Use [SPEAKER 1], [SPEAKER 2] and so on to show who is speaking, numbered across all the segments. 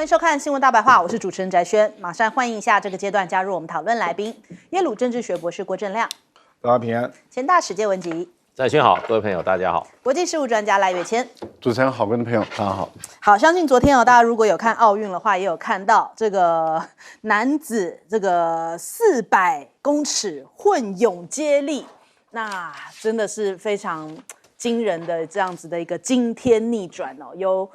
[SPEAKER 1] 迎收看《新闻大白话》，我是主持人翟轩，马上欢迎一下这个阶段加入我们讨论来宾，耶鲁政治学博士郭正亮，
[SPEAKER 2] 大家平安。
[SPEAKER 1] 前大使谢文吉，
[SPEAKER 3] 翟轩好，各位朋友大家好。
[SPEAKER 1] 国际事务专家赖岳谦，
[SPEAKER 2] 主持人好，观众朋友大家好。
[SPEAKER 1] 好，相信昨天大家如果有看奥运的话，也有看到这个男子这个400公尺混泳接力，那真的是非常惊人的这样子的一个惊天逆转哦，由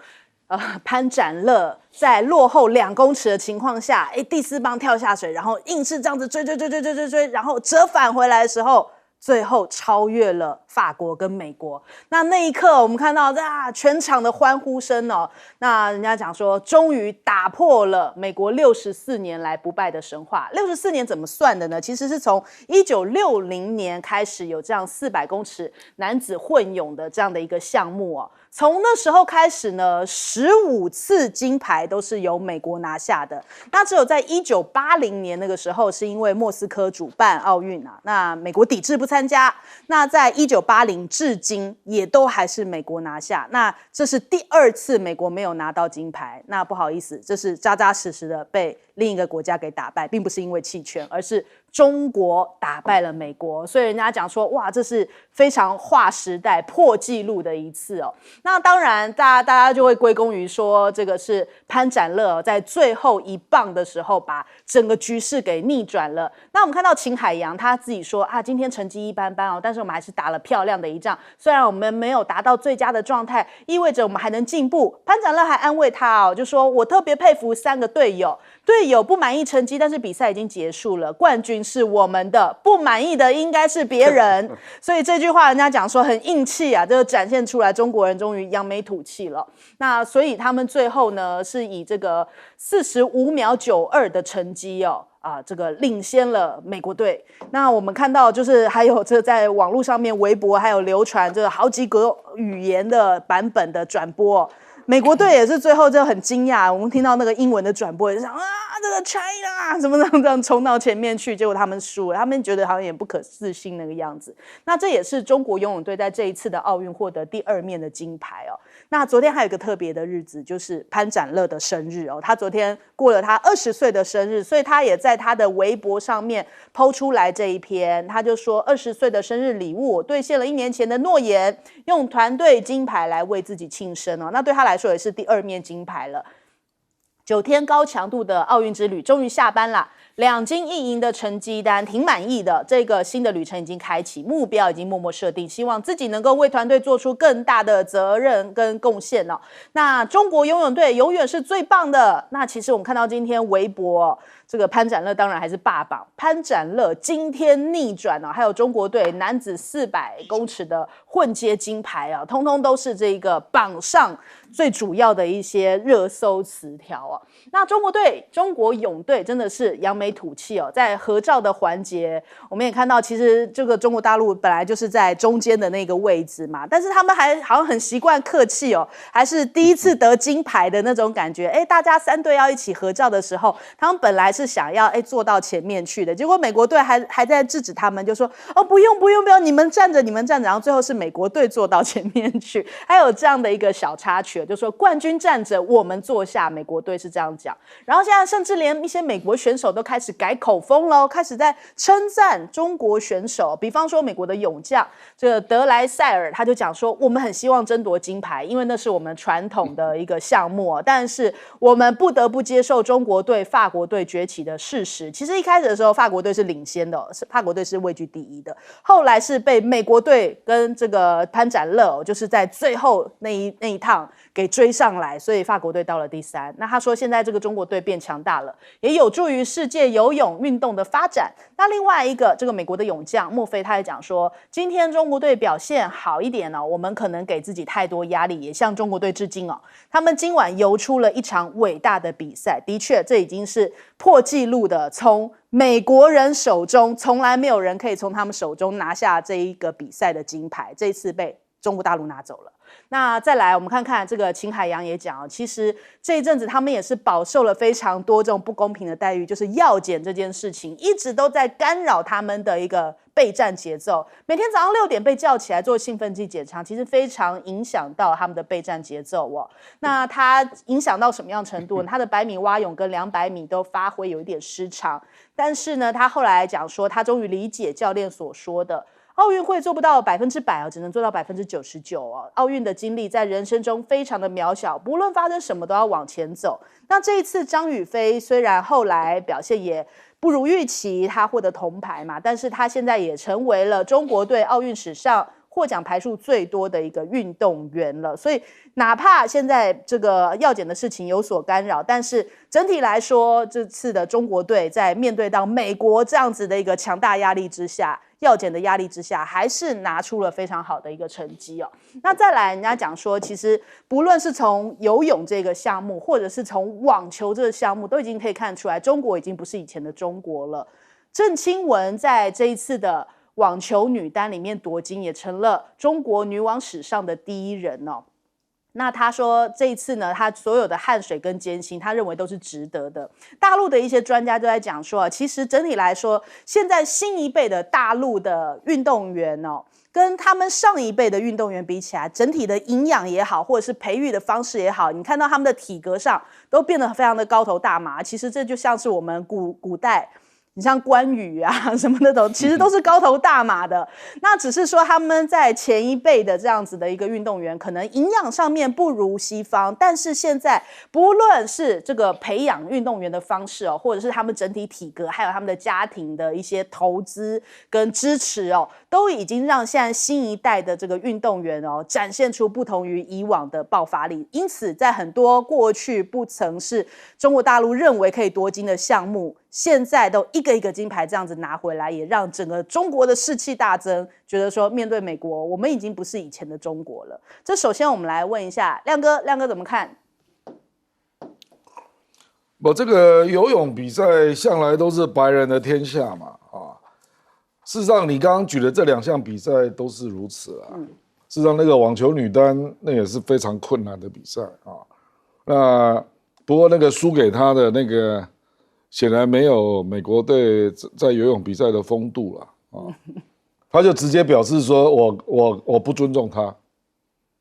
[SPEAKER 1] 潘展乐在落后2公尺的情况下，第4棒跳下水，然后硬是这样子追，然后折返回来的时候，最后超越了法国跟美国。那一刻，我们看到全场的欢呼声哦。那人家讲说，终于打破了美国64年来不败的神话。64年怎么算的呢？其实是从1960年开始有这样400公尺男子混泳的这样的一个项目哦。从那时候开始呢，15次金牌都是由美国拿下的。那只有在1980年那个时候，是因为莫斯科主办奥运啊，那美国抵制不参加。那在1980至今也都还是美国拿下。那这是第2次美国没有拿到金牌。那不好意思，这是扎扎实实的被另一个国家给打败，并不是因为弃权，而是中国打败了美国。所以人家讲说，哇，这是非常划时代、破纪录的一次哦。那当然，大家就会归功于说，这个是潘展乐在最后1棒的时候把整个局势给逆转了。那我们看到秦海洋他自己说今天成绩一般般哦，但是我们还是打了漂亮的一仗。虽然我们没有达到最佳的状态，意味着我们还能进步。潘展乐还安慰他哦，就说我特别佩服3个队友。队友不满意成绩，但是比赛已经结束了，冠军是我们的，不满意的应该是别人。所以这句话人家讲说很硬气啊，这就展现出来中国人终于扬眉吐气了。那所以他们最后呢是以这个45秒92的成绩这个领先了美国队。那我们看到就是还有这在网络上面微博还有流传这好几个语言的版本的转播美国队也是最后就很惊讶，我们听到那个英文的转播也是想这个 China 怎么这样冲到前面去，结果他们输了，他们觉得好像也不可置信那个样子。那这也是中国游泳队在这一次的奥运获得第2面的金牌哦。那昨天还有一个特别的日子，就是潘展乐的生日哦，他昨天过了他20岁的生日，所以他也在他的微博上面抛出来这一篇，他就说20岁的生日礼物，我兑现了1年前的诺言，用团队金牌来为自己庆生哦。那对他来说也是第2面金牌了。9天高强度的奥运之旅终于下班了，2金1银的成绩单挺满意的。这个新的旅程已经开启，目标已经默默设定，希望自己能够为团队做出更大的责任跟贡献哦。那中国游泳队永远是最棒的。那其实我们看到今天微博这个潘展乐当然还是霸榜，潘展乐今天逆转还有中国队男子400公尺的混接金牌通通都是这个榜上最主要的一些热搜词条那中国泳队真的是扬眉吐气在合照的环节，我们也看到，其实这个中国大陆本来就是在中间的那个位置嘛，但是他们还好像很习惯客气还是第一次得金牌的那种感觉。大家3队要一起合照的时候，他们本来是想要坐到前面去的，结果美国队还在制止他们，就说不用，你们站着，然后最后是美国队坐到前面去，还有这样的一个小插曲，就说冠军站着，我们坐下，美国队是这样讲。然后现在甚至连一些美国选手都开始改口风了，开始在称赞中国选手，比方说美国的泳将这个德莱塞尔，他就讲说我们很希望争夺金牌，因为那是我们传统的一个项目但是我们不得不接受中国队、法国队崛起的事实。其实一开始的时候法国队是领先的法国队是位居第1的，后来是被美国队跟这个潘展乐就是在最后那一趟给追上来，所以法国队到了第3。那他说现在这个中国队变强大了，也有助于世界游泳运动的发展。那另外一个这个美国的泳将莫菲他也讲说，今天中国队表现好一点我们可能给自己太多压力，也向中国队致敬他们今晚游出了一场伟大的比赛，的确这已经是破纪录的，从美国人手中从来没有人可以从他们手中拿下这一个比赛的金牌，这一次被中国大陆拿走了。那再来，我们看看这个秦海洋也讲，其实这一阵子他们也是饱受了非常多这种不公平的待遇，就是药检这件事情一直都在干扰他们的一个备战节奏。每天早上6点被叫起来做兴奋剂检查，其实非常影响到他们的备战节奏哦。那它影响到什么样程度呢？他的100米蛙泳跟200米都发挥有一点失常，但是呢，他后来讲说，他终于理解教练所说的。奥运会做不到100%哦，只能做到99%哦。奥运的经历在人生中非常的渺小，不论发生什么都要往前走。那这一次张雨霏虽然后来表现也不如预期，她获得铜牌嘛，但是她现在也成为了中国队奥运史上获奖牌数最多的一个运动员了。所以哪怕现在这个药检的事情有所干扰，但是整体来说，这次的中国队在面对到美国这样子的一个强大压力之下，药检的压力之下，还是拿出了非常好的一个成绩哦。那再来，人家讲说，其实不论是从游泳这个项目，或者是从网球这个项目，都已经可以看出来，中国已经不是以前的中国了。郑钦文在这一次的网球女单里面夺金，也成了中国女网史上的第一人哦。那他说这一次呢，他所有的汗水跟艰辛，他认为都是值得的。大陆的一些专家都在讲说，其实整体来说，现在新一辈的大陆的运动员哦，跟他们上一辈的运动员比起来，整体的营养也好，或者是培育的方式也好，你看到他们的体格上都变得非常的高头大马。其实这就像是我们古代。你像关羽啊什么那种，其实都是高头大马的。那只是说他们在前一辈的这样子的一个运动员，可能营养上面不如西方，但是现在不论是这个培养运动员的方式哦，或者是他们整体体格，还有他们的家庭的一些投资跟支持哦，都已经让现在新一代的这个运动员哦，展现出不同于以往的爆发力。因此，在很多过去不曾是中国大陆认为可以夺金的项目，现在都一个一个金牌这样子拿回来，也让整个中国的士气大增，觉得说面对美国，我们已经不是以前的中国了。这首先我们来问一下亮哥，亮哥怎么看？
[SPEAKER 4] 这个游泳比赛向来都是白人的天下嘛，啊，事实上你刚刚举的这2项比赛都是如此啊。事实上那个网球女单那也是非常困难的比赛啊。那不过那个输给他的那个。显然没有美国队在游泳比赛的风度了啊，他就直接表示说我不尊重他，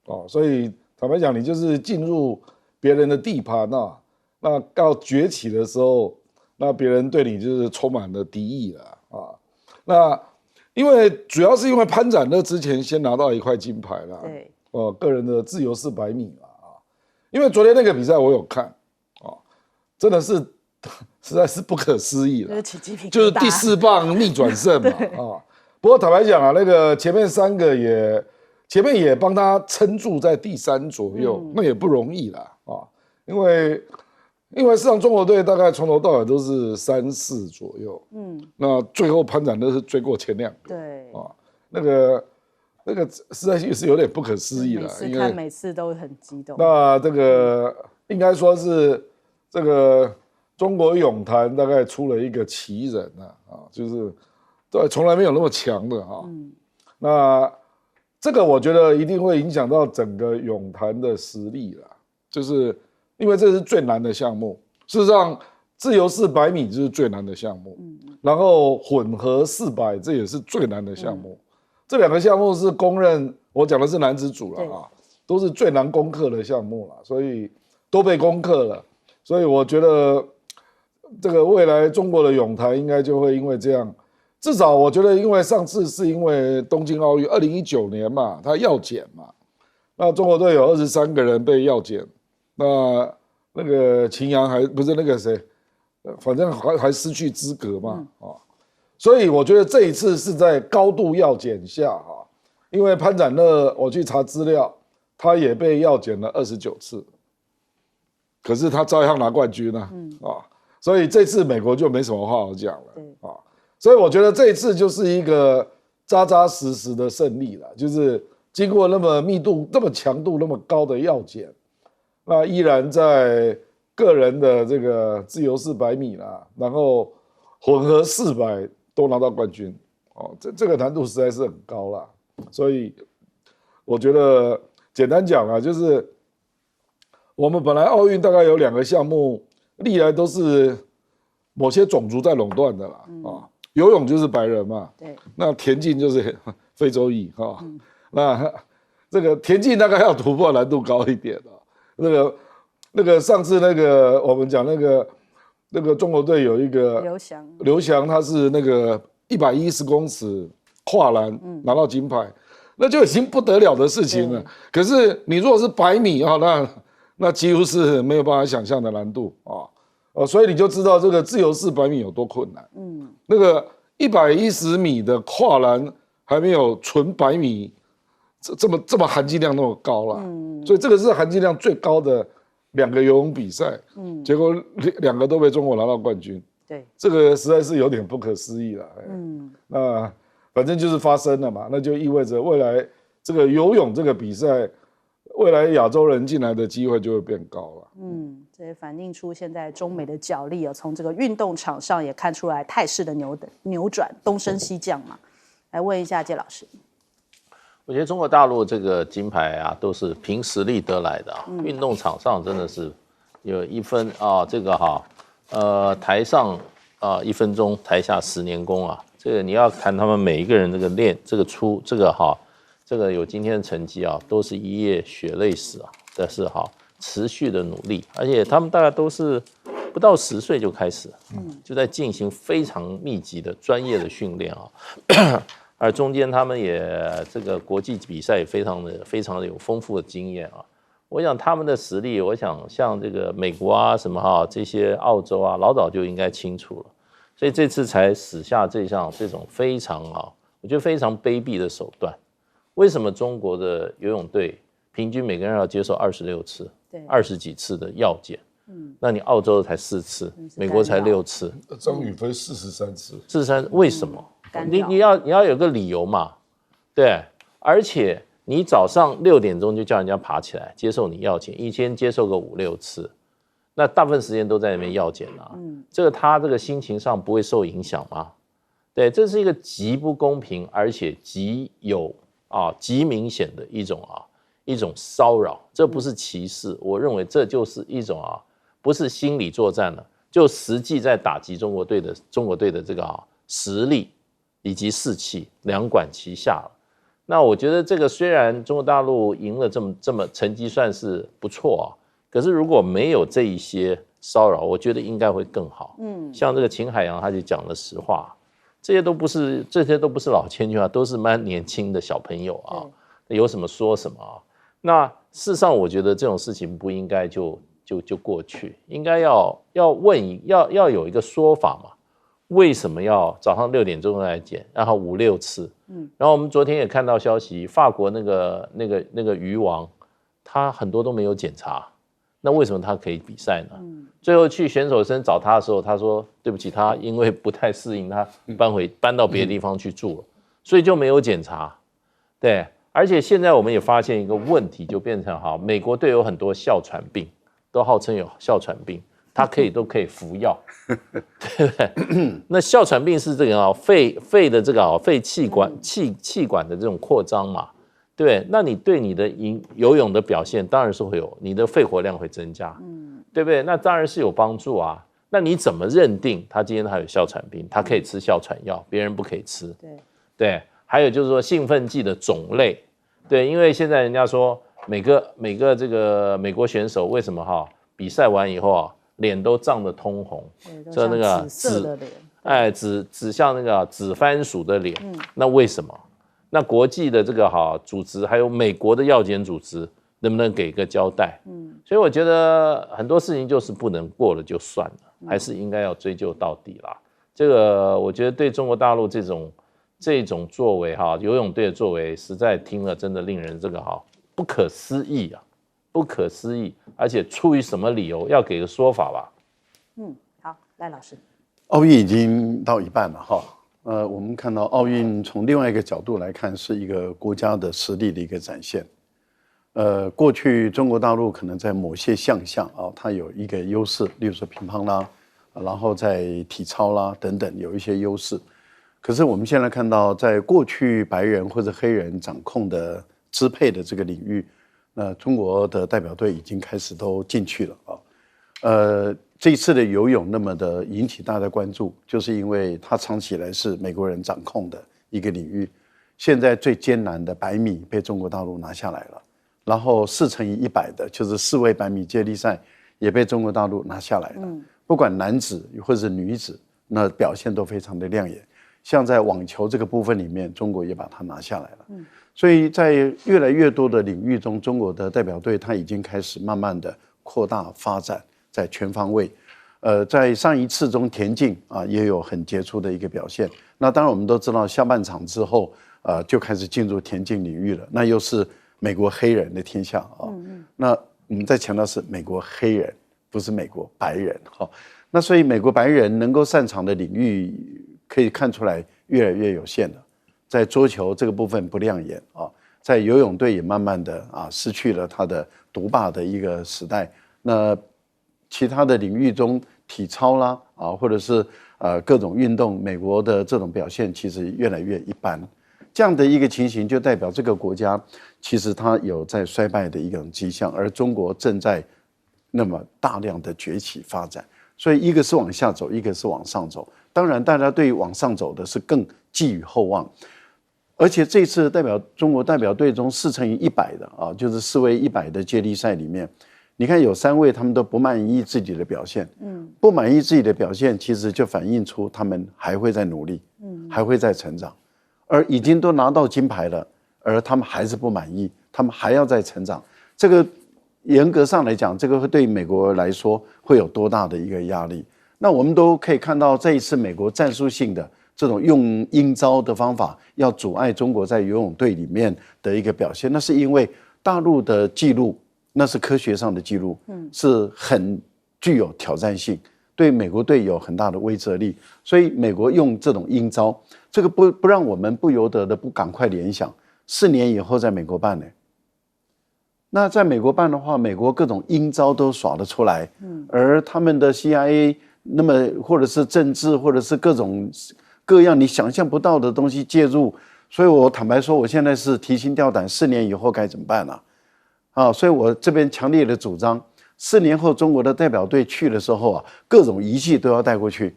[SPEAKER 4] 哦，所以坦白讲，你就是进入别人的地盘啊，那到崛起的时候，那别人对你就是充满了敌意了啊。那因为主要是因为潘展乐之前先拿到1块金牌了，对，个人的自由式100米嘛啊，因为昨天那个比赛我有看啊，真的是。实在是不可思议了，就是第4棒逆转胜嘛啊！不过坦白讲啊，那个前面3个前面也帮他撑住在第3左右，那也不容易啦啊！因为事实上中国队大概从头到尾都是3、4左右，那最后潘展乐是追过前2个，对啊，那个实在是有点不可思议了，因为
[SPEAKER 1] 每次都很激动。
[SPEAKER 4] 那这个应该说是这个。中国泳坛大概出了一个奇人啊，就是对从来没有那么强的啊。那这个我觉得一定会影响到整个泳坛的实力啦，就是因为这是最难的项目。事实上，自由式100米就是最难的项目，然后混合400这也是最难的项目。这2个项目是公认，我讲的是男子组了啊，都是最难攻克的项目了，所以都被攻克了。所以我觉得。这个未来中国的泳坛应该就会因为这样，至少我觉得，因为上次是因为东京奥运2019年嘛，他药检嘛，那中国队有23个人被药检，那个秦阳还不是那个谁，反正还失去资格嘛啊，所以我觉得这一次是在高度药检下啊，因为潘展乐我去查资料，他也被药检了29次，可是他照样拿冠军啊，所以这次美国就没什么话好讲了啊，所以我觉得这一次就是一个扎扎实实的胜利了，就是经过那么密度、那么强度、那么高的药检，那依然在个人的这个自由式100米啦，然后混合400都拿到冠军哦，这个难度实在是很高啦，所以我觉得简单讲啊，就是我们本来奥运大概有2个项目，历来都是某些种族在垄断的啦。游泳就是白人嘛，
[SPEAKER 1] 对，
[SPEAKER 4] 那田径就是非洲裔哈。那这个田径大概要突破难度高一点啊。那个上次那个我们讲那个中国队有一个刘翔，他是那个110公尺跨栏拿到金牌，那就已经不得了的事情了。可是你如果是100米啊，那几乎是没有办法想象的难度啊。所以你就知道这个自由式100米有多困难。那个110米的跨栏还没有纯100米这么含金量那么高啦。所以这个是含金量最高的2个游泳比赛。结果2个都被中国拿到冠军。
[SPEAKER 1] 对，
[SPEAKER 4] 这个实在是有点不可思议了。那反正就是发生了嘛，那就意味着未来这个游泳这个比赛，未来亚洲人进来的机会就会变高了。
[SPEAKER 1] 这也反映出现在中美的角力啊，从这个运动场上也看出来态势的扭转，东升西降嘛。来问一下介老师，
[SPEAKER 3] 我觉得中国大陆这个金牌啊，都是凭实力得来的啊。运动场上真的是有一分啊，这个台上1分钟，台下10年功啊。这个你要看他们每一个人这个练，这个有今天的成绩啊，都是一夜血泪史啊，但是持续的努力，而且他们大概都是不到10岁就开始，就在进行非常密集的专业的训练啊。而中间他们也这个国际比赛也非常的有丰富的经验啊。我想他们的实力，我想像这个美国啊什么这些澳洲啊，老早就应该清楚了，所以这次才使下这种非常我觉得非常卑鄙的手段。为什么中国的游泳队平均每个人要接受26次，20几次的药检？那你澳洲才4次，美国才6次，
[SPEAKER 4] 张雨霏43次
[SPEAKER 3] ，43为什么？你要有个理由嘛，对，而且你早上6点钟就叫人家爬起来接受你药检，一天接受个5、6次，那大部分时间都在那边药检啊，他这个心情上不会受影响吗？对，这是一个极不公平，而且极明显的一种骚扰，这不是歧视，我认为这就是一种不是心理作战了，就实际在打击中国队的这个实力以及士气，两管齐下了。那我觉得这个虽然中国大陆赢了这么成绩算是不错可是如果没有这一些骚扰，我觉得应该会更好。像这个秦海洋他就讲了实话，这些都不是老千军都是蛮年轻的小朋友有什么说什么那事实上我觉得这种事情不应该就过去，应该要有一个说法嘛。为什么要早上6点钟来检，然后5、6次？然后我们昨天也看到消息，法国那个鱼王，他很多都没有检查，那为什么他可以比赛呢？最后去选手村找他的时候，他说对不起，他因为不太适应，他搬到别的地方去住了，所以就没有检查。对，而且现在我们也发现一个问题，就变成美国队有很多哮喘病，都号称有哮喘病。他都可以服药，对不对？那哮喘病是这个肺的这个肺气管的这种扩张嘛，对。那你对你的游泳的表现当然是会有，你的肺活量会增加，对不对？那当然是有帮助啊。那你怎么认定他今天他有哮喘病，他可以吃哮喘药，别人不可以吃？对。还有就是说兴奋剂的种类，对，因为现在人家说每个这个美国选手为什么比赛完以后脸都涨得通红，像那个
[SPEAKER 1] 紫色的脸，
[SPEAKER 3] 紫像那个紫番薯的脸，那为什么？那国际的这个组织，还有美国的药检组织，能不能给个交代？所以我觉得很多事情就是不能过了就算了，还是应该要追究到底啦。这个我觉得对中国大陆这种作为游泳队的作为，实在听了真的令人这个不可思议啊。不可思议，而且出于什么理由要给个说法吧？
[SPEAKER 1] 好，赖老师，
[SPEAKER 2] 奥运已经到一半了我们看到奥运从另外一个角度来看，是一个国家的实力的一个展现。过去中国大陆可能在某些项它有一个优势，例如说乒乓啦，然后在体操啦等等有一些优势。可是我们现在看到，在过去白人或者黑人掌控的支配的这个领域，那中国的代表队已经开始都进去了啊。这一次的游泳那么的引起大家关注，就是因为它长期以来是美国人掌控的一个领域。现在最艰难的100米被中国大陆拿下来了，然后4×100的，就是4位100米接力赛也被中国大陆拿下来了。不管男子或者是女子，那表现都非常的亮眼。像在网球这个部分里面，中国也把它拿下来了。所以在越来越多的领域中，中国的代表队它已经开始慢慢的扩大发展，在全方位。在上一次中田径啊也有很杰出的一个表现。那当然我们都知道，下半场之后，就开始进入田径领域了。那又是美国黑人的天下啊。那我们再强调是美国黑人，不是美国白人哈。那所以美国白人能够擅长的领域，可以看出来越来越有限了。在桌球这个部分不亮眼啊，在游泳队也慢慢的失去了他的独霸的一个时代。那其他的领域中，体操啦或者是各种运动，美国的这种表现其实越来越一般。这样的一个情形就代表这个国家其实它有在衰败的一种迹象，而中国正在那么大量的崛起发展。所以一个是往下走，一个是往上走。当然大家对于往上走的是更寄予厚望。而且这次中国代表队中4×100的就是4位100的接力赛里面，你看有3位他们都不满意自己的表现，不满意自己的表现，其实就反映出他们还会再努力，还会再成长，而已经都拿到金牌了，而他们还是不满意，他们还要再成长。这个严格上来讲，这个会对美国来说会有多大的一个压力？那我们都可以看到，这一次美国战术性的这种用阴招的方法，要阻碍中国在游泳队里面的一个表现，那是因为大陆的记录。那是科学上的记录，是很具有挑战性，对美国队有很大的威慑力。所以美国用这种阴招，这个不让我们不由得的不赶快联想，4年以后在美国办呢？那在美国办的话，美国各种阴招都耍得出来，而他们的 CIA 那么或者是政治或者是各样你想象不到的东西介入，所以我坦白说，我现在是提心吊胆，4年以后该怎么办呢？所以我这边强烈的主张，4年后中国的代表队去的时候各种仪器都要带过去，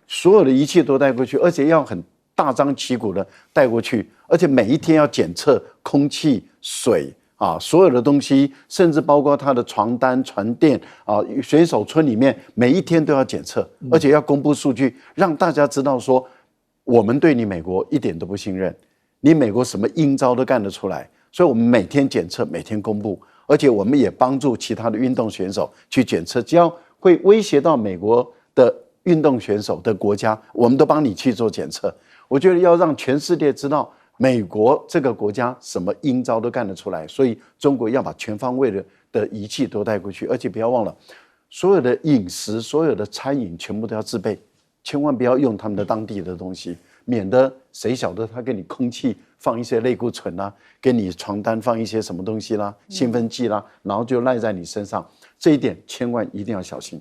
[SPEAKER 2] 所有的仪器都带过去，而且要很大张旗鼓的带过去，而且每一天要检测空气、水所有的东西，甚至包括他的床单、床垫选手村里面每一天都要检测，而且要公布数据，让大家知道说，我们对你美国一点都不信任，你美国什么阴招都干得出来。所以我们每天检测，每天公布，而且我们也帮助其他的运动选手去检测，只要会威胁到美国的运动选手的国家，我们都帮你去做检测。我觉得要让全世界知道美国这个国家什么阴招都干得出来，所以中国要把全方位的仪器都带过去，而且不要忘了，所有的饮食、所有的餐饮全部都要自备，千万不要用他们的当地的东西。免得谁晓得他给你空气放一些类固醇啦，给你床单放一些什么东西啦，兴奋剂啦，然后就赖在你身上，这一点千万一定要小心。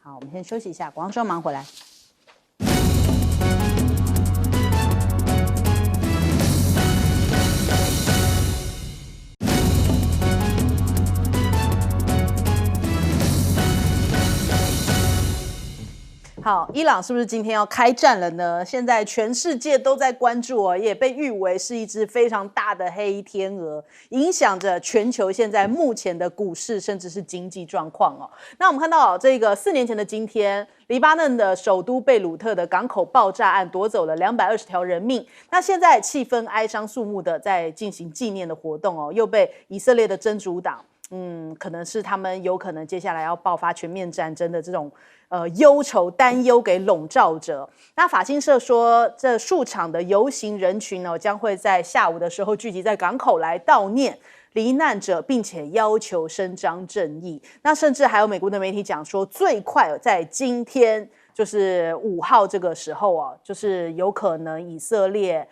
[SPEAKER 1] 好，我们先休息一下，广告之后马上回来。好，伊朗是不是今天要开战了呢？现在全世界都在关注也被誉为是一只非常大的黑天鹅，影响着全球现在目前的股市甚至是经济状况那我们看到这个4年前的今天，黎巴嫩的首都贝鲁特的港口爆炸案夺走了220条人命，那现在气氛哀伤肃穆的在进行纪念的活动又被以色列的真主党可能是他们有可能接下来要爆发全面战争的这种忧愁担忧给笼罩着。那法新社说，这数场的游行人群将会在下午的时候聚集在港口来悼念罹难者，并且要求伸张正义。那甚至还有美国的媒体讲说，最快在今天就是5号这个时候就是有可能以色列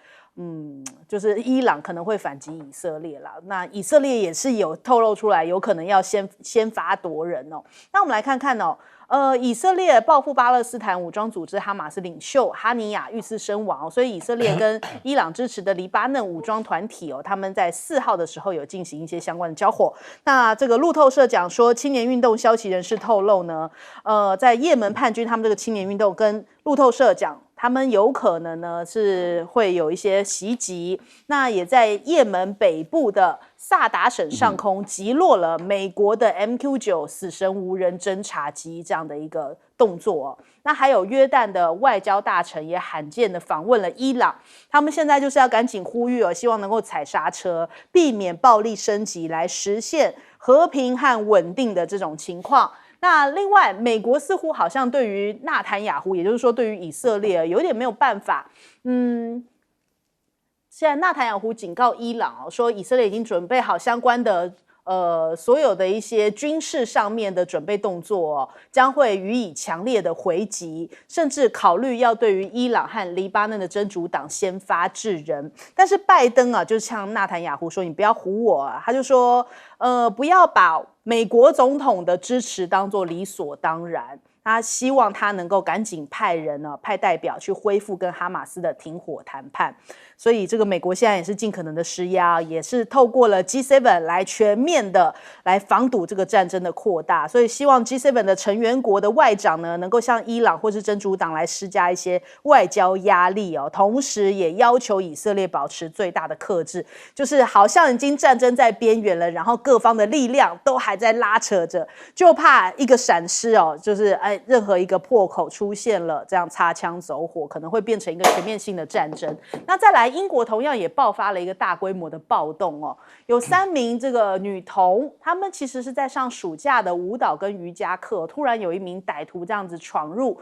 [SPEAKER 1] 就是伊朗可能会反击以色列啦。那以色列也是有透露出来，有可能要先发夺人哦。那我们来看看哦。以色列报复巴勒斯坦武装组织哈马斯领袖哈尼亚遇刺身亡，所以以色列跟伊朗支持的黎巴嫩武装团体他们在4号的时候有进行一些相关的交火。那这个路透社讲说，青年运动消息人士透露呢，在也门叛军他们这个青年运动跟路透社讲，他们有可能呢是会有一些袭击，那也在也门北部的萨达省上空击落了美国的 MQ-9 死神无人侦察机这样的一个动作那还有约旦的外交大臣也罕见的访问了伊朗，他们现在就是要赶紧呼吁希望能够踩刹车，避免暴力升级，来实现和平和稳定的这种情况。那另外，美国似乎好像对于纳坦雅胡，也就是说对于以色列有点没有办法。现在纳坦雅胡警告伊朗说，以色列已经准备好相关的所有的一些军事上面的准备动作将会予以强烈的回击，甚至考虑要对于伊朗和黎巴嫩的真主党先发制人。但是拜登就向纳坦雅胡说，你不要唬我他就说不要把美国总统的支持当作理所当然，他希望他能够赶紧派代表去恢复跟哈马斯的停火谈判。所以这个美国现在也是尽可能的施压，也是透过了 G7 来全面的来防堵这个战争的扩大。所以希望 G7 的成员国的外长呢，能够向伊朗或是真主党来施加一些外交压力同时也要求以色列保持最大的克制，就是好像已经战争在边缘了，然后各方的力量都还在拉扯着，就怕一个闪失就是任何一个破口出现了，这样擦枪走火，可能会变成一个全面性的战争。那再来，英国同样也爆发了一个大规模的暴动有3名这个女童，她们其实是在上暑假的舞蹈跟瑜伽课，突然有一名歹徒这样子闯入，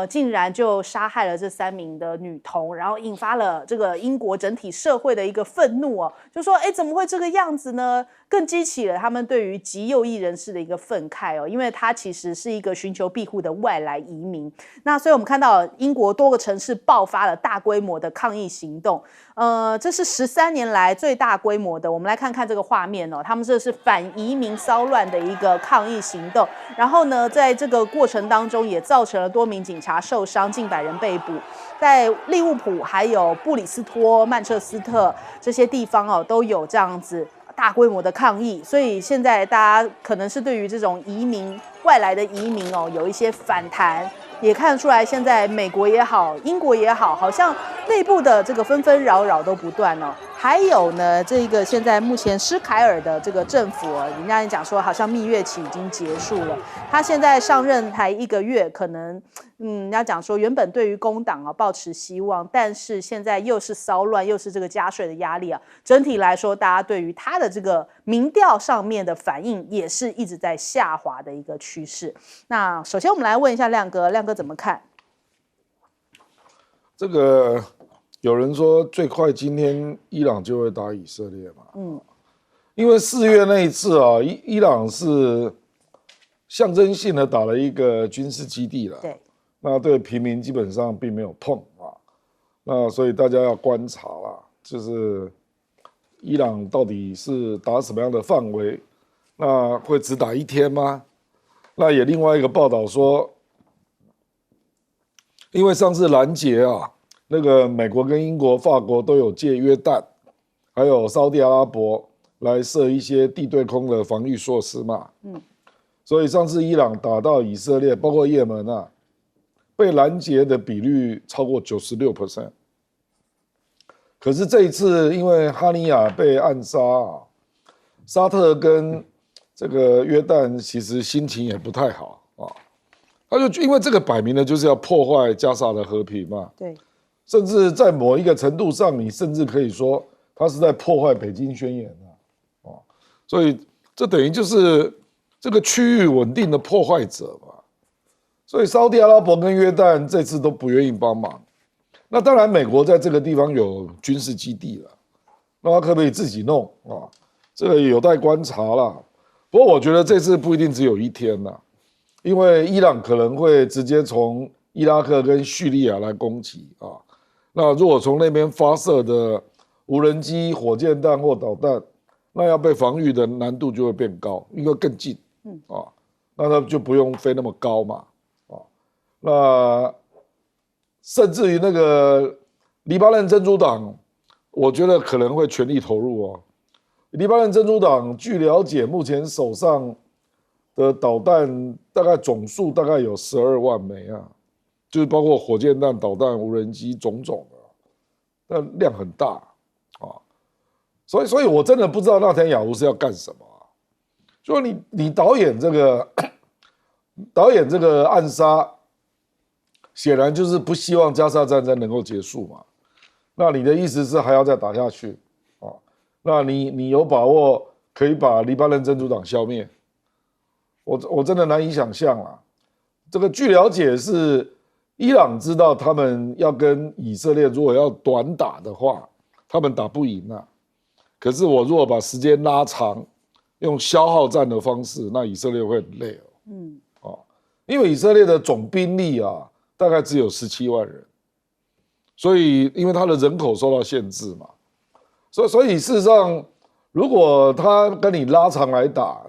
[SPEAKER 1] 竟然就杀害了这3名的女童，然后引发了这个英国整体社会的一个愤怒就说怎么会这个样子呢？更激起了他们对于极右翼人士的一个愤慨因为他其实是一个寻求庇护的外来移民。那所以我们看到英国多个城市爆发了大规模的抗议行动，这是13年来最大规模的。我们来看看这个画面他们这是反移民骚乱的一个抗议行动，然后呢，在这个过程当中也造成了多名警察受伤，近100人被捕。在利物浦还有布里斯托、曼彻斯特这些地方都有这样子大规模的抗议，所以现在大家可能是对于这种移民外来的移民有一些反弹，也看得出来现在美国也好，英国也好，好像内部的这个纷纷扰扰都不断还有呢，这个现在目前施凯尔的这个政府人家也讲说，好像蜜月期已经结束了。他现在上任才1个月，可能人家讲说，原本对于工党抱持希望，但是现在又是骚乱，又是这个加税的压力整体来说，大家对于他的这个民调上面的反应也是一直在下滑的一个趋势。那首先我们来问一下亮哥，亮哥怎么看？
[SPEAKER 4] 这个有人说最快今天伊朗就会打以色列嘛？因为4月那一次伊朗是象征性的打了一个军事基地了，
[SPEAKER 1] 对，
[SPEAKER 4] 那对平民基本上并没有碰那所以大家要观察啦，就是伊朗到底是打什么样的范围？那会只打1天吗？那也另外一个报道说，因为上次拦截那个美国跟英国、法国都有借约旦，还有沙地阿拉伯来设一些地对空的防御措施嘛。所以上次伊朗打到以色列，包括也门被拦截的比率超过96%。可是这一次，因为哈尼亚被暗杀沙特跟这个约旦其实心情也不太好他就因为这个摆明了就是要破坏加沙的和平嘛。
[SPEAKER 1] 对。
[SPEAKER 4] 甚至在某一个程度上，你甚至可以说他是在破坏北京宣言所以这等于就是这个区域稳定的破坏者嘛。所以沙地阿拉伯跟约旦这次都不愿意帮忙。那当然，美国在这个地方有军事基地了，那他可不可以自己弄这个有待观察啦。不过我觉得这次不一定只有1天啦，因为伊朗可能会直接从伊拉克跟叙利亚来攻击那如果从那边发射的无人机、火箭弹或导弹，那要被防御的难度就会变高，因为更近，那它就不用飞那么高嘛，那甚至于那个黎巴嫩真主党，我觉得可能会全力投入哦。黎巴嫩真主党据了解，目前手上的导弹大概总数大概有12万枚啊，就是包括火箭弹、导弹、无人机种种的，那量很大啊。所以我真的不知道纳坦雅胡是要干什么啊。就你导演这个暗杀，显然就是不希望加沙战争能够结束嘛。那你的意思是还要再打下去啊？那你有把握可以把黎巴嫩真主党消灭？我真的难以想象啦。这个据了解是伊朗知道他们要跟以色列如果要短打的话，他们打不赢啊。可是我如果把时间拉长，用消耗战的方式，那以色列会很累哦。因为以色列的总兵力啊，大概只有17万人，所以因为他的人口受到限制嘛，所以事实上，如果他跟你拉长来打，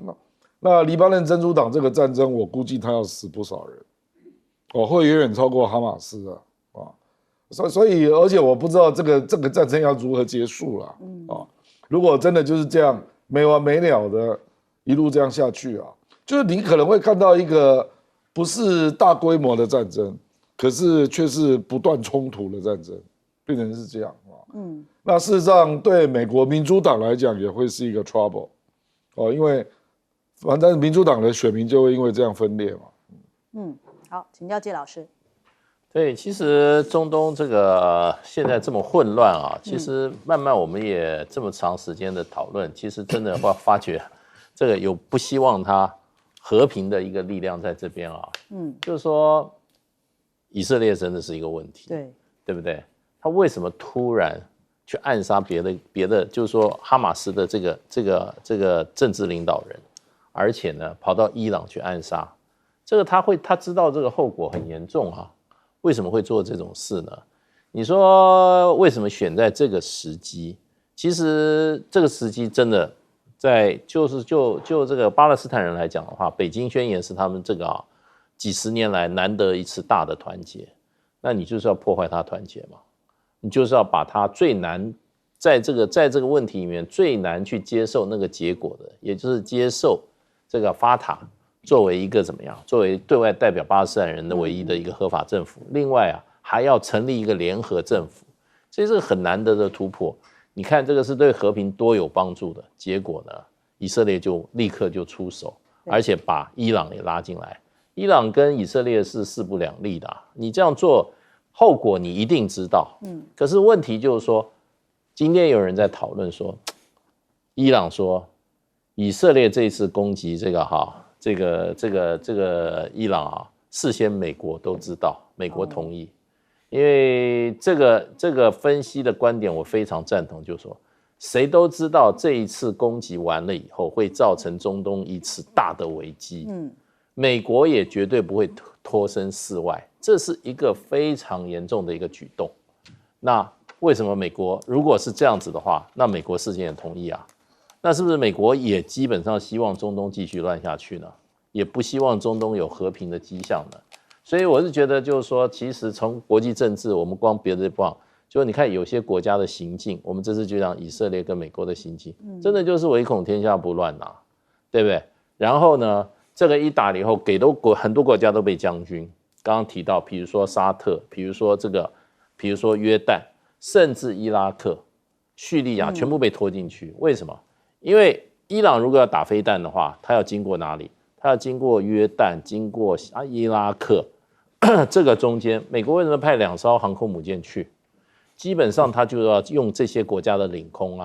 [SPEAKER 4] 那黎巴嫩真主党这个战争，我估计他要死不少人，会远远超过哈马斯啊。所以而且我不知道这个战争要如何结束了啊。如果真的就是这样没完没了的一路这样下去啊，就是你可能会看到一个不是大规模的战争，可是却是不断冲突的战争，变成是这样啊。那事实上对美国民主党来讲也会是一个 trouble 因为反正民主党的选民就会因为这样分裂嘛。
[SPEAKER 1] 好，请教介老师。
[SPEAKER 3] 对，其实中东这个现在这么混乱啊，其实慢慢我们也这么长时间的讨论，其实真的会发觉，这个有不希望它和平的一个力量在这边啊。就是说，以色列真的是一个问题，对不对？他为什么突然去暗杀别的，就是说哈马斯的这个政治领导人，而且呢跑到伊朗去暗杀，这个他知道这个后果很严重啊。为什么会做这种事呢？你说为什么选在这个时机？其实这个时机真的就这个巴勒斯坦人来讲的话，北京宣言是他们这个几十年来难得一次大的团结，那你就是要破坏他团结嘛？你就是要把他最难在这个问题里面最难去接受那个结果的，也就是接受这个法塔作为一个怎么样？作为对外代表巴勒斯坦人的唯一的一个合法政府，另外还要成立一个联合政府，所以这个很难得的突破。你看这个是对和平多有帮助的，结果呢，以色列就立刻就出手，而且把伊朗也拉进来。伊朗跟以色列是势不两立的你这样做后果你一定知道。可是问题就是说，今天有人在讨论说，伊朗说以色列这一次攻击这个伊朗事先美国都知道，美国同意，因为这个分析的观点我非常赞同，就是说谁都知道这一次攻击完了以后会造成中东一次大的危机，美国也绝对不会脱身事外，这是一个非常严重的一个举动。那为什么美国如果是这样子的话，那美国事先也同意那是不是美国也基本上希望中东继续乱下去呢？也不希望中东有和平的迹象呢？所以我是觉得，就是说，其实从国际政治，我们光别的不讲，就是你看有些国家的行径，我们这次就讲以色列跟美国的行径，真的就是唯恐天下不乱对不对？然后呢，这个一打了以后，很多国家都被将军。刚刚提到，比如说沙特，比如说约旦，甚至伊拉克、叙利亚，全部被拖进去。为什么？因为伊朗如果要打飞弹的话，它要经过哪里？它要经过约旦，经过伊拉克，这个中间，美国为什么派2艘航空母舰去？基本上它就要用这些国家的领空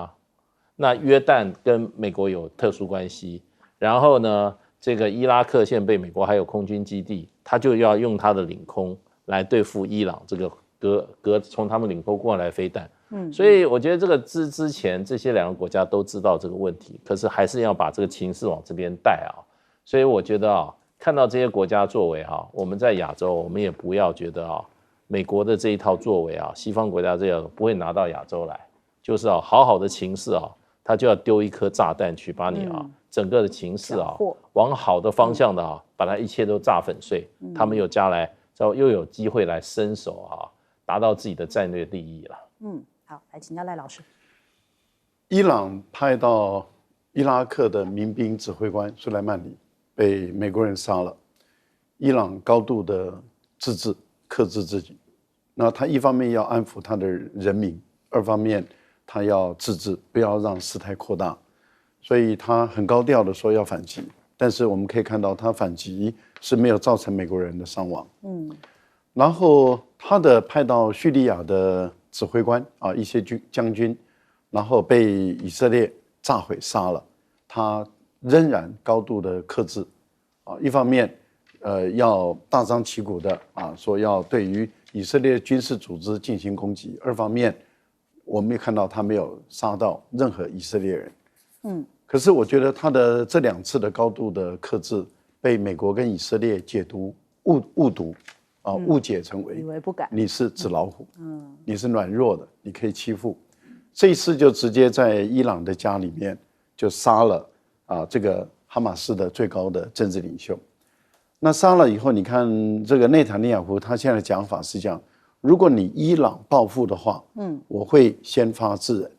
[SPEAKER 3] 那约旦跟美国有特殊关系，然后呢，这个伊拉克现在被美国还有空军基地，它就要用它的领空来对付伊朗这个从他们领空过来飞弹。所以我觉得这个之前这些2个国家都知道这个问题，可是还是要把这个情势往这边带所以我觉得看到这些国家作为我们在亚洲，我们也不要觉得美国的这一套作为啊，西方国家这样不会拿到亚洲来，就是啊，好好的情势啊，他就要丢一颗炸弹去把你啊，整个的情势啊，往好的方向的啊，把它一切都炸粉碎，他们又有机会来伸手啊，达到自己的战略利益了。
[SPEAKER 1] 好，来请教赖老师。
[SPEAKER 2] 伊朗派到伊拉克的民兵指挥官苏莱曼尼被美国人杀了，伊朗高度的自治，克制自己。那他一方面要安抚他的人民，二方面他要自治，不要让事态扩大，所以他很高调的说要反击。但是我们可以看到，他反击是没有造成美国人的伤亡。然后他的派到叙利亚的指挥官啊，一些将军，然后被以色列炸毁杀了，他仍然高度的克制啊，一方面要大张旗鼓的啊说要对于以色列军事组织进行攻击，二方面我们也看到他没有杀到任何以色列人。可是我觉得他的这2次的高度的克制被美国跟以色列解读误读啊，误解成为
[SPEAKER 1] 以为不敢，
[SPEAKER 2] 你是纸老虎，你是软弱的，你可以欺负。这一次就直接在伊朗的家里面就杀了啊这个哈马斯的最高的政治领袖。那杀了以后，你看这个内塔尼亚胡他现在的讲法是这样：如果你伊朗报复的话，我会先发制人。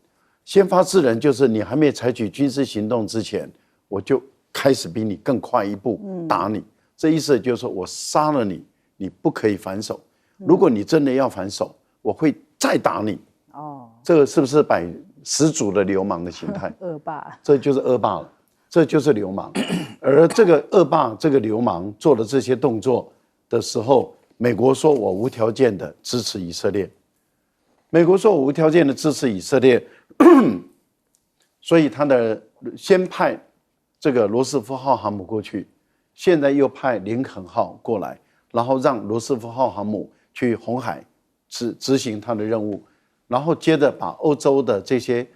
[SPEAKER 2] 先发制人就是你还没采取军事行动之前，我就开始比你更快一步打你。这意思就是说我杀了你，你不可以反手。如果你真的要反手，我会再打你。这个是不是始祖的流氓的形态？
[SPEAKER 1] 恶霸，
[SPEAKER 2] 这就是恶霸了，这就是流氓。而这个恶霸、这个流氓做的这些动作的时候，美国说我无条件的支持以色列。美国说我无条件的支持以色列，所以他的先派这个罗斯福号航母过去，现在又派林肯号过来，然后让罗斯福号航母去红海执行他的任务，然后接着把欧洲的这些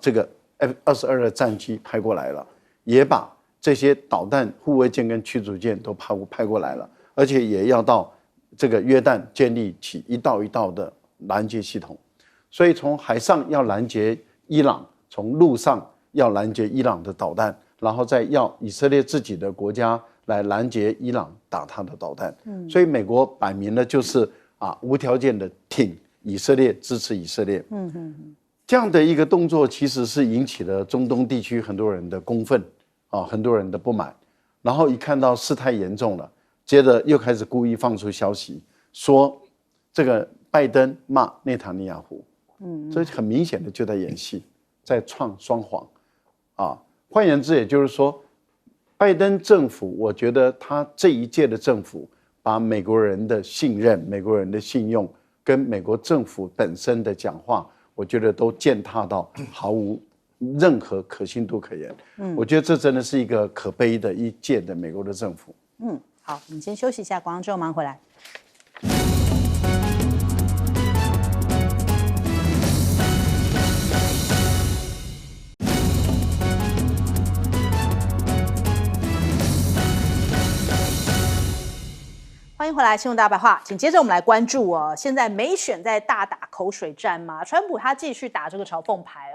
[SPEAKER 2] 这个 F-22的战机派过来了，也把这些导弹护卫舰跟驱逐舰都派过来了，而且也要到这个约旦建立起一道一道的拦截系统。所以从海上要拦截伊朗，从陆上要拦截伊朗的导弹，然后再要以色列自己的国家来拦截伊朗打他的导弹。所以美国摆明了就是无条件的挺以色列，支持以色列。这样的一个动作其实是引起了中东地区很多人的公愤很多人的不满。然后一看到事态严重了，接着又开始故意放出消息说这个拜登骂内塔尼亚胡。这很明显的就在演戏，在创双簧换言之，也就是说，拜登政府，我觉得他这一届的政府把美国人的信任、美国人的信用跟美国政府本身的讲话，我觉得都践踏到毫无任何可信度可言。我觉得这真的是一个可悲的一届的美国的政府。
[SPEAKER 1] 好，我们先休息一下，广告之后马上回来。欢迎回来，新闻大白话，紧接着我们来关注现在美选在大打口水战嘛，川普他继续打这个嘲讽牌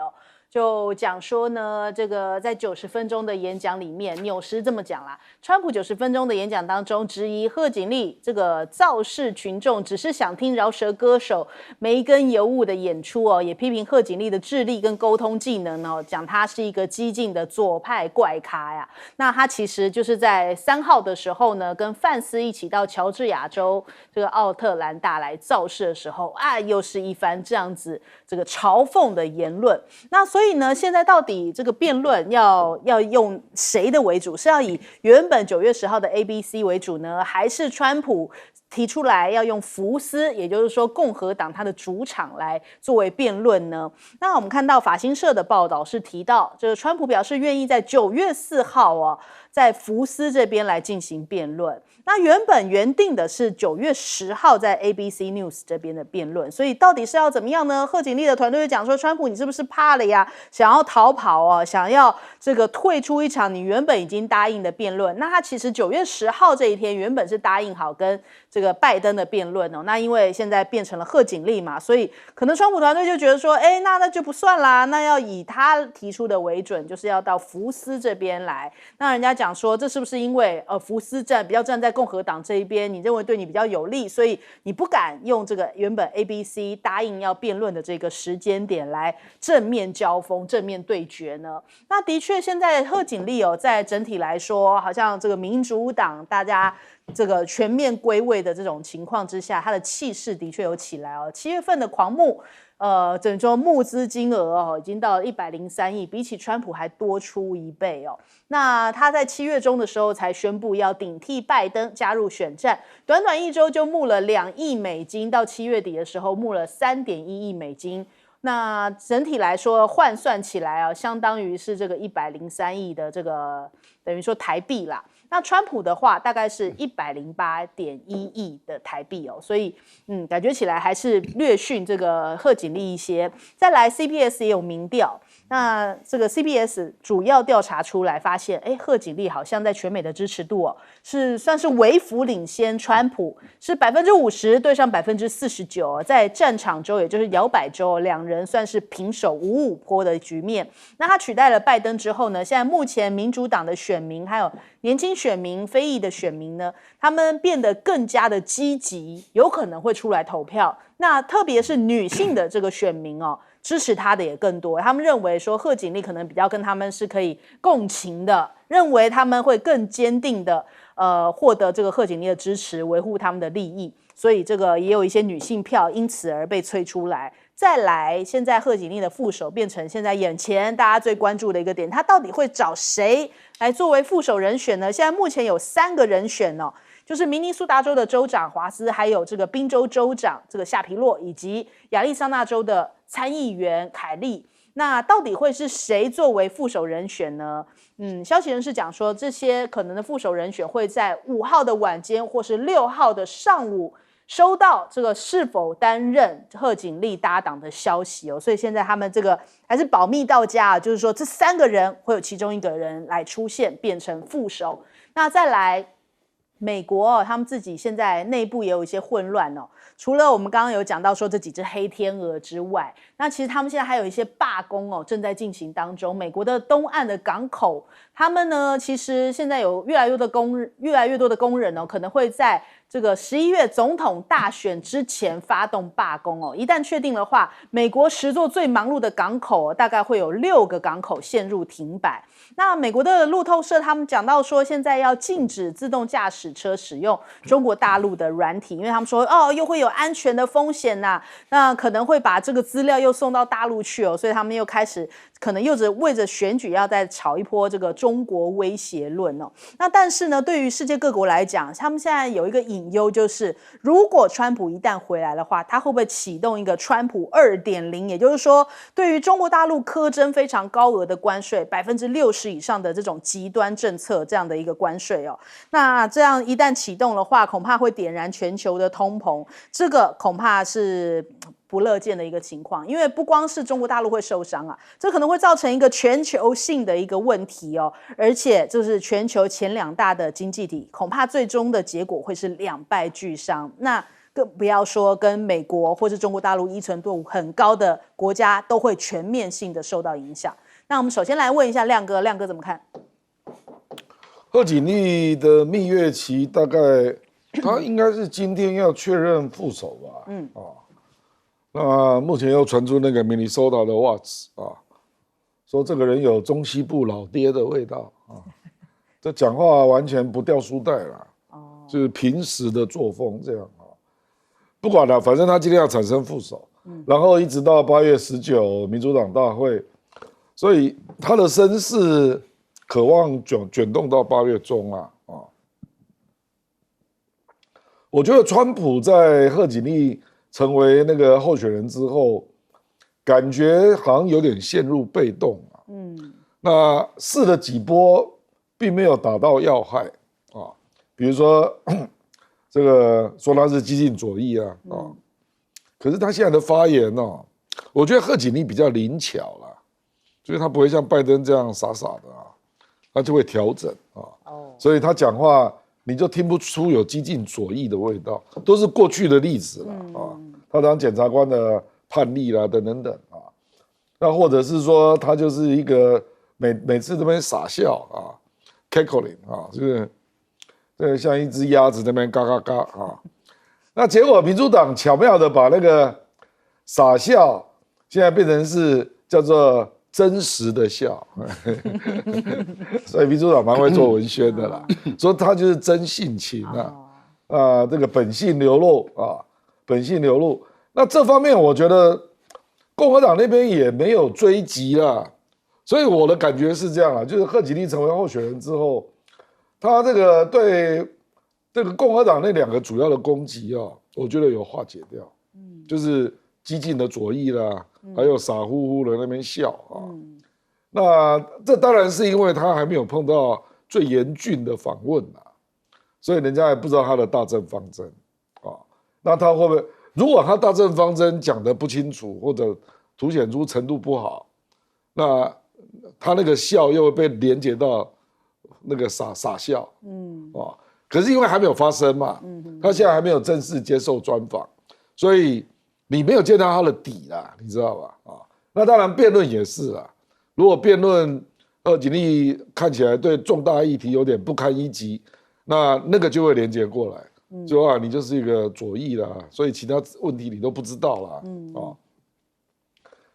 [SPEAKER 1] 就讲说呢，这个在90分钟的演讲里面，纽时这么讲啦，川普90分钟的演讲当中，质疑贺锦丽这个造势群众只是想听饶舌歌手梅根尤物的演出也批评贺锦丽的智力跟沟通技能讲他是一个激进的左派怪咖呀。那他其实就是在3号的时候呢，跟范斯一起到乔治亚州这个奥特兰大来造势的时候又是一番这样子这个嘲讽的言论。那所以呢，现在到底这个辩论要用谁的为主？是要以原本9月10号的 ABC 为主呢，还是川普提出来要用福斯，也就是说共和党他的主场来作为辩论呢？那我们看到法新社的报道是提到，这个川普表示愿意在9月4号在福斯这边来进行辩论。那原定的是9月10号在 ABC News 这边的辩论，所以到底是要怎么样呢？贺锦丽的团队就讲说，川普你是不是怕了呀？想要逃跑想要这个退出一场你原本已经答应的辩论。那他其实9月10号这一天原本是答应好跟这个个拜登的辩论哦。那因为现在变成了贺锦丽嘛，所以可能川普团队就觉得说，哎，那就不算啦，那要以他提出的为准，就是要到福斯这边来。那人家讲说，这是不是因为福斯比较站在共和党这一边，你认为对你比较有利，所以你不敢用这个原本 ABC 答应要辩论的这个时间点来正面交锋、正面对决呢？那的确，现在贺锦丽在整体来说，好像这个民主党大家这个全面归位的这种情况之下，他的气势的确有起来哦。7月份的狂募，等于说募资金额已经到了103亿，比起川普还多出1倍哦。那他在7月中的时候才宣布要顶替拜登加入选战，短短1周就募了2亿美金，到7月底的时候募了3.1亿美金。那整体来说换算起来相当于是这个103亿的这个等于说台币啦。那川普的话大概是108.1亿的台币所以感觉起来还是略逊这个贺锦丽一些。再来 CBS 也有民调，那这个 CBS 主要调查出来发现，贺锦丽好像在全美的支持度是算是微幅领先川普，是50%对上49%，在战场州也就是摇摆州两人算是平手5-5波的局面。那他取代了拜登之后呢，现在目前民主党的选民还有年轻选民、非裔的选民呢，他们变得更加的积极，有可能会出来投票。那特别是女性的这个选民支持他的也更多，他们认为说贺锦丽可能比较跟他们是可以共情的，认为他们会更坚定的获得这个贺锦丽的支持，维护他们的利益，所以这个也有一些女性票因此而被催出来。再来，现在贺锦丽的副手变成现在眼前大家最关注的一个点，他到底会找谁来作为副手人选呢？现在目前有3个人选就是明尼苏达州的州长华斯，还有这个宾州州长这个夏皮洛，以及亚利桑那州的参议员凯利。那到底会是谁作为副手人选呢？消息人士讲说，这些可能的副手人选会在5号的晚间或是6号的上午收到这个是否担任贺锦丽搭档的消息所以现在他们这个还是保密到家就是说这3个人会有其中1个人来出现变成副手。那再来美国他们自己现在内部也有一些混乱除了我们刚刚有讲到说这几只黑天鹅之外，那其实他们现在还有一些罢工正在进行当中。美国的东岸的港口，他们呢其实现在有越来越多的工人可能会在这个11月总统大选之前发动罢工一旦确定的话，美国10座最忙碌的港口大概会有6个港口陷入停摆。那美国的路透社他们讲到说，现在要禁止自动驾驶车使用中国大陆的软体，因为他们说又会有安全的风险那可能会把这个资料又送到大陆去所以他们又开始可能又为着选举要再炒一波这个中国威胁论那但是呢，对于世界各国来讲，他们现在有一个隐忧，就是如果川普一旦回来的话，他会不会启动一个川普 2.0， 也就是说对于中国大陆苛征非常高额的关税，60%以上的这种极端政策，这样的一个关税那这样一旦启动的话，恐怕会点燃全球的通膨，这个恐怕是不乐见的一个情况。因为不光是中国大陆会受伤这可能会造成一个全球性的一个问题而且就是全球前2大的经济体，恐怕最终的结果会是两败俱伤。那更不要说跟美国或是中国大陆依存度很高的国家都会全面性的受到影响。那我们首先来问一下亮哥怎么看？
[SPEAKER 4] 贺锦丽的蜜月期大概他应该是今天要确认副手吧？那目前又传出那个明尼苏达的 Watts 说这个人有中西部老爹的味道这讲话完全不掉书袋啦，就是平时的作风这样不管了，反正他今天要产生副手，然后一直到8月19民主党大会，所以他的声势渴望卷动到8月中我觉得川普在贺锦丽成为那个候选人之后，感觉好像有点陷入被动那试了几波，并没有打到要害比如说这个说他是激进左翼可是他现在的发言我觉得贺锦丽比较灵巧啦，就是他不会像拜登这样傻傻的他就会调整所以他讲话你就听不出有激进左翼的味道，都是过去的历史了啊。他当检察官的判例啦，等等等啊。那或者是说他就是一个每次这边傻笑啊 ，cackling 啊，就是像一只鸭子那边嘎嘎嘎啊。那结果民主党巧妙的把那个傻笑现在变成是叫做真实的笑，所以民主党蛮会做文宣的啦，说他就是真性情啊，这个本性流露啊，本性流露。那这方面我觉得共和党那边也没有追击啦，所以我的感觉是这样啦，就是贺锦丽成为候选人之后，他这个对这个共和党那2个主要的攻击啊，我觉得有化解掉，就是激进的左翼啦，还有傻乎乎的那边笑啊。那这当然是因为他还没有碰到最严峻的访问啊，所以人家也不知道他的大政方针啊。那他会不会？如果他大政方针讲得不清楚，或者凸显出程度不好，那他那个笑又会被连接到那个傻笑，可是因为还没有发生嘛，他现在还没有正式接受专访，所以你没有见到他的底啦，你知道吧？那当然辩论也是啦，如果辩论贺锦丽看起来对重大议题有点不堪一击，那个就会连接过来。就你就是一个左翼啦，所以其他问题你都不知道啦，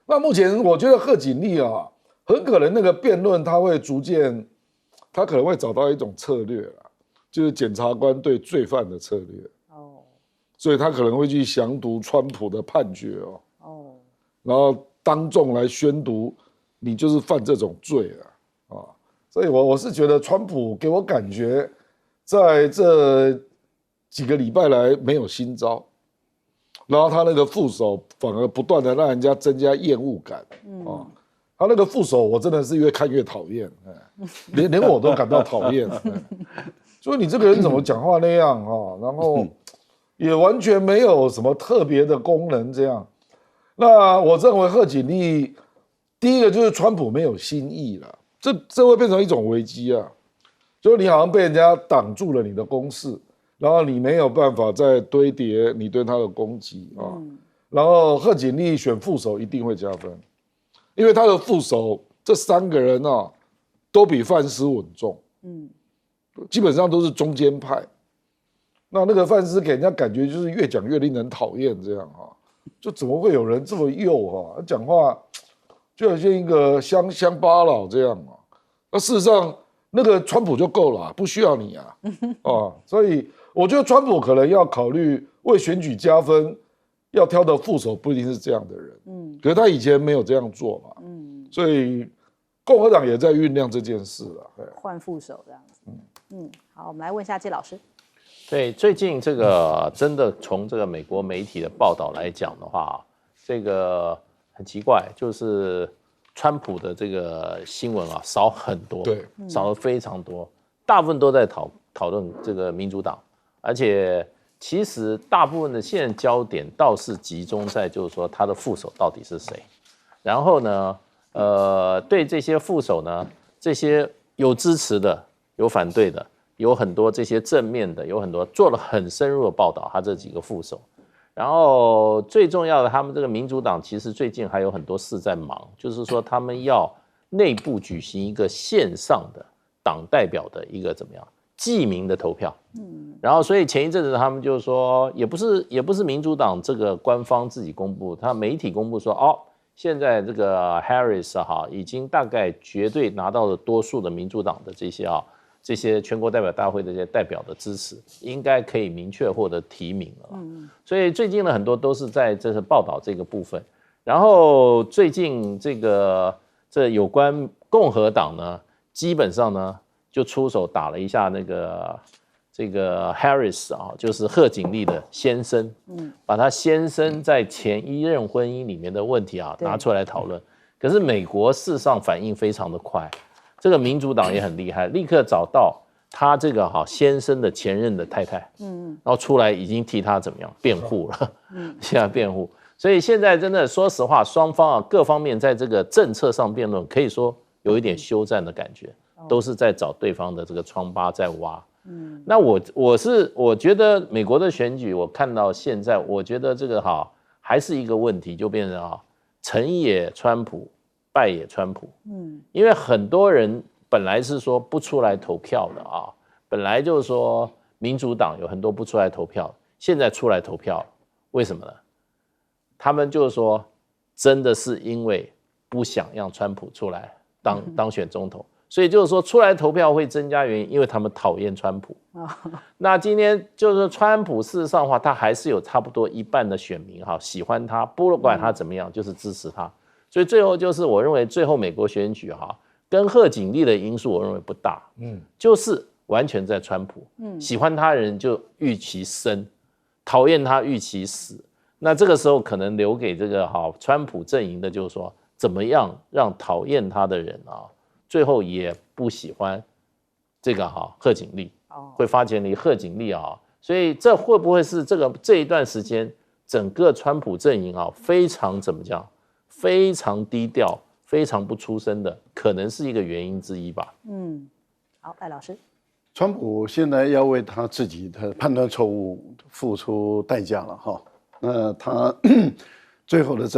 [SPEAKER 4] 那目前我觉得贺锦丽啊，很可能那个辩论他会逐渐，他可能会找到一种策略啦，就是检察官对罪犯的策略。所以他可能会去详读川普的判决然后当众来宣读你就是犯这种罪了所以我是觉得川普给我感觉在这几个礼拜来没有新招，然后他那个副手反而不断的让人家增加厌恶感他那个副手我真的是越看越讨厌，连我都感到讨厌，所以你这个人怎么讲话那样然后也完全没有什么特别的功能这样。那我认为贺锦丽第一个就是川普没有新意了，这会变成一种危机啊，就是你好像被人家挡住了你的攻势，然后你没有办法再堆叠你对他的攻击然后贺锦丽选副手一定会加分，因为他的副手这3个人都比范斯稳重，基本上都是中间派。那个范斯给人家感觉就是越讲越令人讨厌，这样就怎么会有人这么幼讲话就好像一个乡巴佬这样那事实上那个川普就够了，不需要你所以我觉得川普可能要考虑为选举加分，要挑的副手不一定是这样的人，可是他以前没有这样做嘛，所以共和党也在酝酿这件事
[SPEAKER 1] 换副手这样子，好，我们来问一下季老师。
[SPEAKER 3] 对，最近这个真的从这个美国媒体的报道来讲的话，这个很奇怪，就是川普的这个新闻少很多，
[SPEAKER 4] 对，
[SPEAKER 3] 少了非常多，大部分都在讨论这个民主党，而且其实大部分的现在焦点倒是集中在就是说他的副手到底是谁，然后呢，对这些副手呢，这些有支持的，有反对的。有很多这些正面的，有很多做了很深入的报道，他这几个副手。然后最重要的，他们这个民主党其实最近还有很多事在忙，就是说他们要内部举行一个线上的党代表的一个怎么样记名的投票。然后所以前一阵子他们就说，也不是民主党这个官方自己公布，他媒体公布说现在这个 Harris 已经大概绝对拿到了多数的民主党的这些全国代表大会的这些代表的支持，应该可以明确获得提名了。所以最近呢，很多都是在这是报道这个部分。然后最近这有关共和党呢，基本上呢就出手打了一下这个 Harris 就是贺锦丽的先生，把他先生在前一任婚姻里面的问题拿出来讨论。可是美国事实上反应非常的快。这个民主党也很厉害，立刻找到他这个先生的前任的太太，然后出来已经替他怎么样辩护了，现在辩护，所以现在真的说实话，双方各方面在这个政策上辩论，可以说有一点休战的感觉，都是在找对方的这个疮疤在挖。那我觉得美国的选举，我看到现在，我觉得这个还是一个问题，就变成成也川普，败也川普。因为很多人本来是说不出来投票的本来就是说民主党有很多不出来投票，现在出来投票了，为什么呢？他们就是说，真的是因为不想让川普出来当选总统，所以就是说出来投票会增加原因，因为他们讨厌川普。那今天就是川普，事实上的话，他还是有差不多一半的选民喜欢他，不管他怎么样，就是支持他。所以最后就是我认为最后美国选举跟贺锦丽的因素，我认为不大，就是完全在川普，喜欢他的人就预期生，讨厌他预期死。那这个时候可能留给这个川普阵营的，就是说怎么样让讨厌他的人最后也不喜欢这个贺锦丽，会发现你贺锦丽所以这会不会是这一段时间整个川普阵营非常怎么讲，非常低调，非常不出声的，可能是一个原因之一吧。
[SPEAKER 1] 好，赖老师，
[SPEAKER 2] 川普现在要为他自己的判断错误付出代价了那他最后的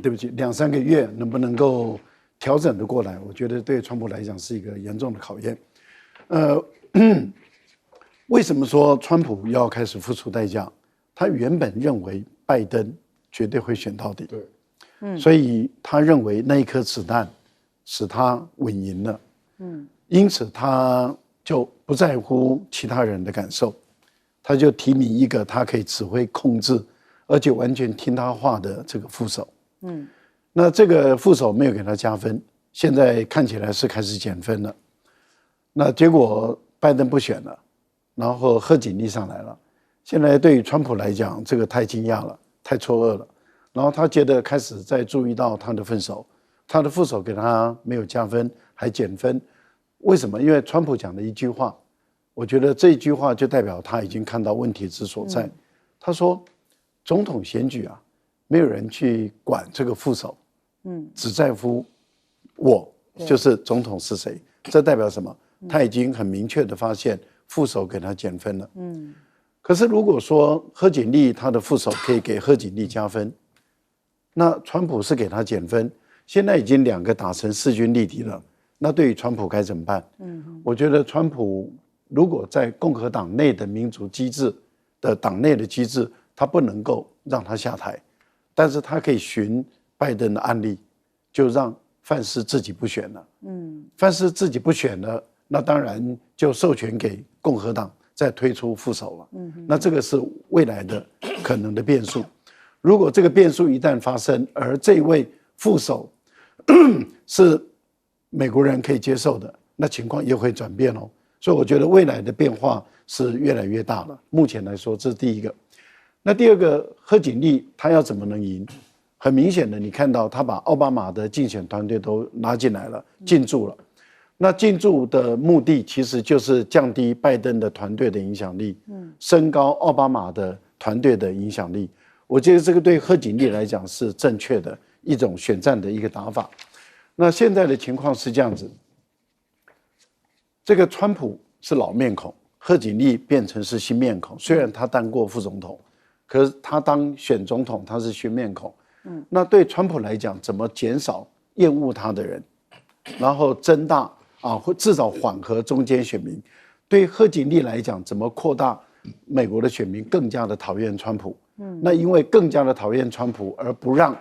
[SPEAKER 2] 对不起2-3个月能不能够调整得过来，我觉得对川普来讲是一个严重的考验。为什么说川普要开始付出代价？他原本认为拜登绝对会选到底，对，所以他认为那一颗子弹使他稳赢了，因此他就不在乎其他人的感受，他就提名一个他可以指挥控制，而且完全听他话的这个副手。那这个副手没有给他加分，现在看起来是开始减分了。那结果拜登不选了，然后贺锦丽上来了。现在对于川普来讲，这个太惊讶了，太错愕了。然后他觉得开始在注意到他的副手，他的副手给他没有加分，还减分。为什么？因为川普讲的一句话，我觉得这一句话就代表他已经看到问题之所在。他说，总统选举没有人去管这个副手，只在乎我就是总统是谁。这代表什么？他已经很明确的发现副手给他减分了。可是如果说贺锦丽他的副手可以给贺锦丽加分，那川普是给他减分，现在已经2个打成势均力敌了。那对于川普该怎么办？我觉得川普如果在共和党内的民主机制的党内的机制，他不能够让他下台，但是他可以循拜登的案例，就让范斯自己不选了。范斯自己不选了，那当然就授权给共和党再推出副手了。那这个是未来的可能的变数。如果这个变数一旦发生，而这位副手是美国人可以接受的，那情况也会转变哦。所以我觉得未来的变化是越来越大了。目前来说，这是第一个。那第二个，贺锦丽他要怎么能赢？很明显的，你看到他把奥巴马的竞选团队都拉进来了，进驻了。那进驻的目的其实就是降低拜登的团队的影响力，升高奥巴马的团队的影响力。我觉得这个对贺锦丽来讲是正确的一种选战的一个打法。那现在的情况是这样子，这个川普是老面孔，贺锦丽变成是新面孔。虽然他当过副总统，可是他当选总统他是新面孔。那对川普来讲，怎么减少厌恶他的人，然后增大或至少缓和中间选民？对贺锦丽来讲，怎么扩大美国的选民更加的讨厌川普？那因为更加的讨厌川普，而不让